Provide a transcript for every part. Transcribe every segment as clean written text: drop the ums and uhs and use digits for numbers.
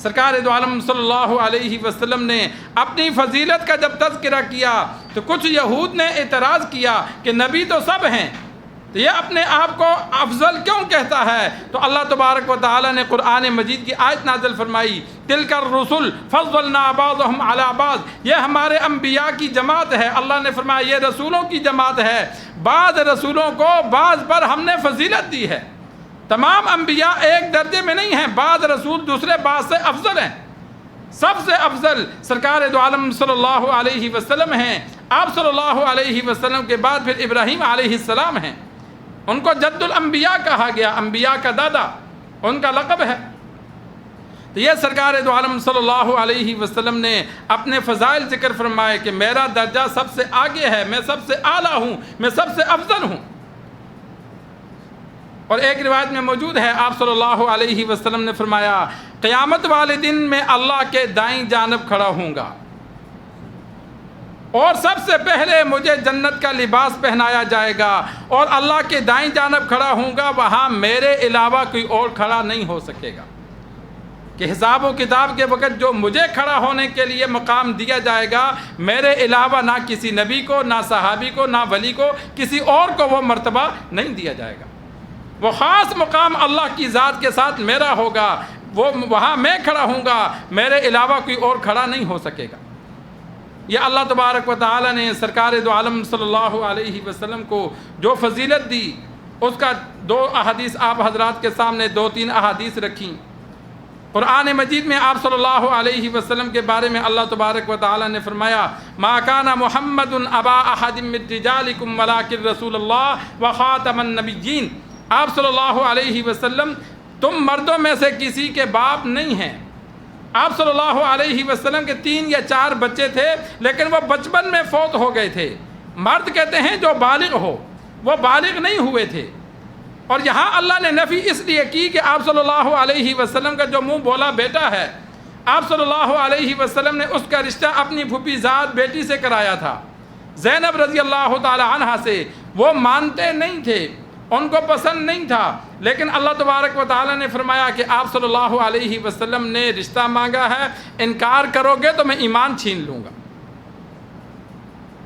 سرکار دو عالم صلی اللہ علیہ وسلم نے اپنی فضیلت کا جب تذکرہ کیا تو کچھ یہود نے اعتراض کیا کہ نبی تو سب ہیں، تو یہ اپنے آپ کو افضل کیوں کہتا ہے؟ تو اللہ تبارک و تعالی نے قرآن مجید کی آیت نازل فرمائی، تلک الرسل فضلنا بعضهم علی بعض، یہ ہمارے انبیاء کی جماعت ہے۔ اللہ نے فرمایا یہ رسولوں کی جماعت ہے، بعض رسولوں کو بعض پر ہم نے فضیلت دی ہے۔ تمام انبیاء ایک درجے میں نہیں ہیں، بعض رسول دوسرے بعض سے افضل ہیں۔ سب سے افضل سرکار دو عالم صلی اللہ علیہ وسلم ہیں۔ آپ صلی اللہ علیہ وسلم کے بعد پھر ابراہیم علیہ السلام ہیں، ان کو جد الانبیاء کہا گیا، انبیاء کا دادا ان کا لقب ہے۔ تو یہ سرکار دو عالم صلی اللہ علیہ وسلم نے اپنے فضائل ذکر فرمائے کہ میرا درجہ سب سے آگے ہے، میں سب سے اعلیٰ ہوں، میں سب سے افضل ہوں۔ اور ایک روایت میں موجود ہے، آپ صلی اللہ علیہ وسلم نے فرمایا قیامت والے دن میں اللہ کے دائیں جانب کھڑا ہوں گا اور سب سے پہلے مجھے جنت کا لباس پہنایا جائے گا، اور اللہ کے دائیں جانب کھڑا ہوں گا، وہاں میرے علاوہ کوئی اور کھڑا نہیں ہو سکے گا، کہ حساب و کتاب کے وقت جو مجھے کھڑا ہونے کے لیے مقام دیا جائے گا، میرے علاوہ نہ کسی نبی کو، نہ صحابی کو، نہ ولی کو، کسی اور کو وہ مرتبہ نہیں دیا جائے گا۔ وہ خاص مقام اللہ کی ذات کے ساتھ میرا ہوگا، وہ وہاں میں کھڑا ہوں گا، میرے علاوہ کوئی اور کھڑا نہیں ہو سکے گا۔ یہ اللہ تبارک و تعالی نے سرکار دو عالم صلی اللہ علیہ وسلم کو جو فضیلت دی، اس کا دو احادیث آپ حضرات کے سامنے، دو تین احادیث رکھیں۔ قرآن مجید میں آپ صلی اللہ علیہ وسلم کے بارے میں اللہ تبارک و تعالی نے فرمایا ما کان محمد ابا احد من رجالکم ولکن رسول اللہ وخاتم النبیین، آپ صلی اللہ علیہ وسلم تم مردوں میں سے کسی کے باپ نہیں ہیں۔ آپ صلی اللہ علیہ وسلم کے 3 یا 4 بچے تھے، لیکن وہ بچپن میں فوت ہو گئے تھے۔ مرد کہتے ہیں جو بالغ ہو، وہ بالغ نہیں ہوئے تھے۔ اور یہاں اللہ نے نفی اس لیے کی کہ آپ صلی اللہ علیہ وسلم کا جو منہ بولا بیٹا ہے، آپ صلی اللہ علیہ وسلم نے اس کا رشتہ اپنی پھوپھی زاد بیٹی سے کرایا تھا، زینب رضی اللہ تعالی عنہا سے۔ وہ مانتے نہیں تھے، ان کو پسند نہیں تھا، لیکن اللہ تبارک و تعالی نے فرمایا کہ آپ صلی اللہ علیہ وسلم نے رشتہ مانگا ہے، انکار کرو گے تو میں ایمان چھین لوں گا۔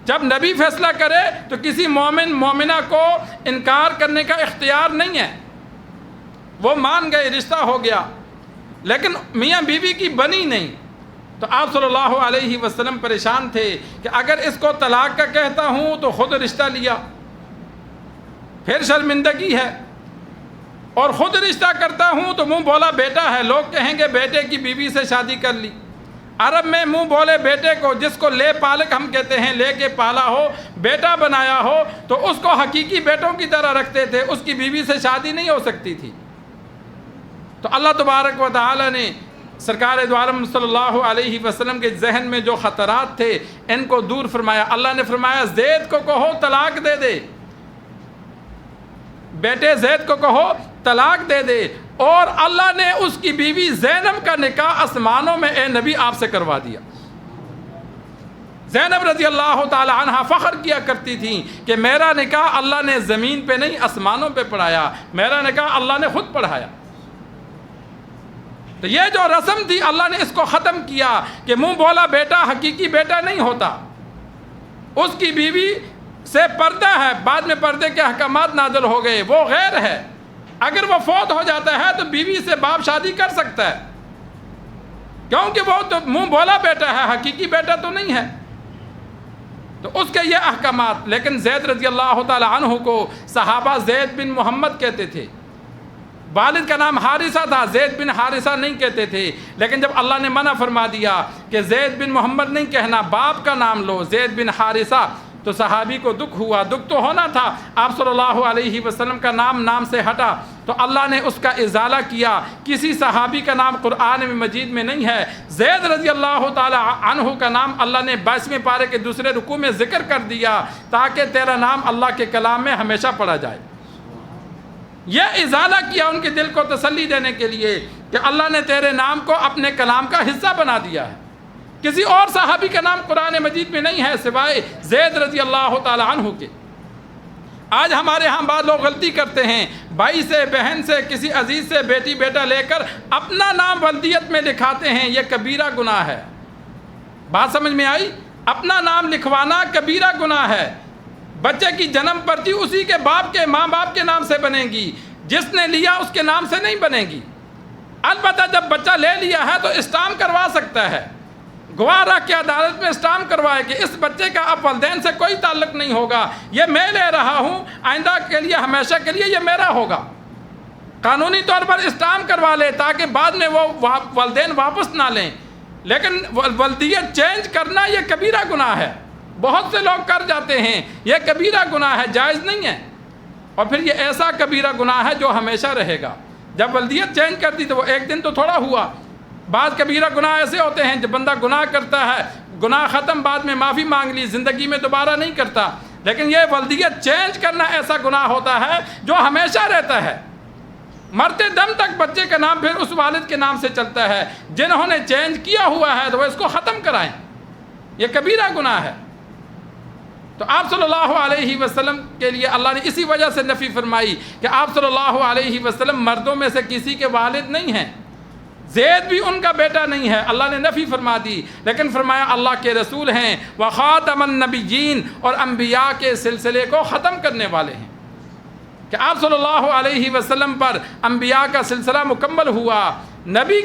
جب نبی فیصلہ کرے تو کسی مومن مومنہ کو انکار کرنے کا اختیار نہیں ہے۔ وہ مان گئے، رشتہ ہو گیا، لیکن میاں بیوی کی بنی نہیں۔ تو آپ صلی اللہ علیہ وسلم پریشان تھے کہ اگر اس کو طلاق کا کہتا ہوں تو خود رشتہ لیا، پھر شرمندگی ہے، اور خود رشتہ کرتا ہوں تو منہ بولا بیٹا ہے، لوگ کہیں گے بیٹے کی بیوی سے شادی کر لی۔ عرب میں منہ بولے بیٹے کو، جس کو لے پالک ہم کہتے ہیں، لے کے پالا ہو، بیٹا بنایا ہو، تو اس کو حقیقی بیٹوں کی طرح رکھتے تھے، اس کی بیوی سے شادی نہیں ہو سکتی تھی۔ تو اللہ تبارک و تعالی نے سرکار دو عالم صلی اللہ علیہ وسلم کے ذہن میں جو خطرات تھے ان کو دور فرمایا۔ اللہ نے فرمایا زید کو کہو طلاق دے دے، بیٹے زید کو کہو طلاق دے دے، اور اللہ نے اس کی بیوی زینب کا نکاح آسمانوں میں اے نبی آپ سے کروا دیا۔ زینب رضی اللہ تعالی عنہ فخر کیا کرتی تھیں کہ میرا نکاح اللہ نے زمین پہ نہیں آسمانوں پہ پڑھایا، میرا نکاح اللہ نے خود پڑھایا۔ تو یہ جو رسم تھی اللہ نے اس کو ختم کیا کہ منہ بولا بیٹا حقیقی بیٹا نہیں ہوتا، اس کی بیوی سے پردہ ہے، بعد میں پردے کے احکامات نازل ہو گئے، وہ غیر ہے۔ اگر وہ فوت ہو جاتا ہے تو بیوی سے باپ شادی کر سکتا ہے، کیونکہ وہ تو منہ بولا بیٹا ہے، حقیقی بیٹا تو نہیں ہے۔ تو اس کے یہ احکامات، لیکن زید رضی اللہ تعالی عنہ کو صحابہ زید بن محمد کہتے تھے، والد کا نام حارثہ تھا، زید بن حارثہ نہیں کہتے تھے، لیکن جب اللہ نے منع فرما دیا کہ زید بن محمد نہیں کہنا، باپ کا نام لو زید بن حارثہ، تو صحابی کو دکھ ہوا، دکھ تو ہونا تھا، آپ صلی اللہ علیہ وسلم کا نام سے ہٹا تو اللہ نے اس کا ازالہ کیا۔ کسی صحابی کا نام قرآن مجید میں نہیں ہے، زید رضی اللہ تعالی عنہ کا نام اللہ نے 22ویں پارے کے دوسرے رکوع میں ذکر کر دیا تاکہ تیرا نام اللہ کے کلام میں ہمیشہ پڑھا جائے۔ یہ ازالہ کیا ان کے دل کو تسلی دینے کے لیے کہ اللہ نے تیرے نام کو اپنے کلام کا حصہ بنا دیا ہے۔ کسی اور صحابی کا نام قرآن مجید میں نہیں ہے سوائے زید رضی اللہ تعالی عنہ کے۔ آج ہمارے ہاں بعض لوگ غلطی کرتے ہیں، بھائی سے، بہن سے، کسی عزیز سے بیٹی بیٹا لے کر اپنا نام ولدیت میں لکھاتے ہیں، یہ کبیرہ گناہ ہے۔ بات سمجھ میں آئی؟ اپنا نام لکھوانا کبیرہ گناہ ہے۔ بچے کی جنم پرچی اسی کے باپ کے، ماں باپ کے نام سے بنے گی، جس نے لیا اس کے نام سے نہیں بنے گی۔ البتہ جب بچہ لے لیا ہے تو اسٹامپ کروا سکتا ہے، گواہ رکھ کے عدالت میں اسٹامپ کروائے کہ اس بچے کا اب والدین سے کوئی تعلق نہیں ہوگا، یہ میں لے رہا ہوں، آئندہ کے لیے، ہمیشہ کے لیے یہ میرا ہوگا۔ قانونی طور پر اسٹامپ کروا لے تاکہ بعد میں وہ والدین واپس نہ لیں۔ لیکن ولدیت چینج کرنا یہ کبیرہ گناہ ہے، بہت سے لوگ کر جاتے ہیں، یہ کبیرہ گناہ ہے، جائز نہیں ہے۔ اور پھر یہ ایسا کبیرہ گناہ ہے جو ہمیشہ رہے گا۔ جب ولدیت چینج کر دی تو وہ ایک دن تو تھوڑا ہوا۔ بعض کبیرہ گناہ ایسے ہوتے ہیں جب بندہ گناہ کرتا ہے، گناہ ختم، بعد میں معافی مانگ لی، زندگی میں دوبارہ نہیں کرتا۔ لیکن یہ ولدیت چینج کرنا ایسا گناہ ہوتا ہے جو ہمیشہ رہتا ہے، مرتے دم تک بچے کا نام پھر اس والد کے نام سے چلتا ہے۔ جنہوں نے چینج کیا ہوا ہے تو وہ اس کو ختم کرائیں، یہ کبیرہ گناہ ہے۔ تو آپ صلی اللہ علیہ وسلم کے لیے اللہ نے اسی وجہ سے نفی فرمائی کہ آپ صلی اللہ علیہ وسلم مردوں میں سے کسی کے والد نہیں ہیں، زید بھی ان کا بیٹا نہیں ہے، اللہ نے نفی فرما دی۔ لیکن فرمایا اللہ کے رسول ہیں، وخاتم النبیین، اور انبیاء کے سلسلے کو ختم کرنے والے ہیں، کہ آپ صلی اللہ علیہ وسلم پر انبیاء کا سلسلہ مکمل ہوا، نبی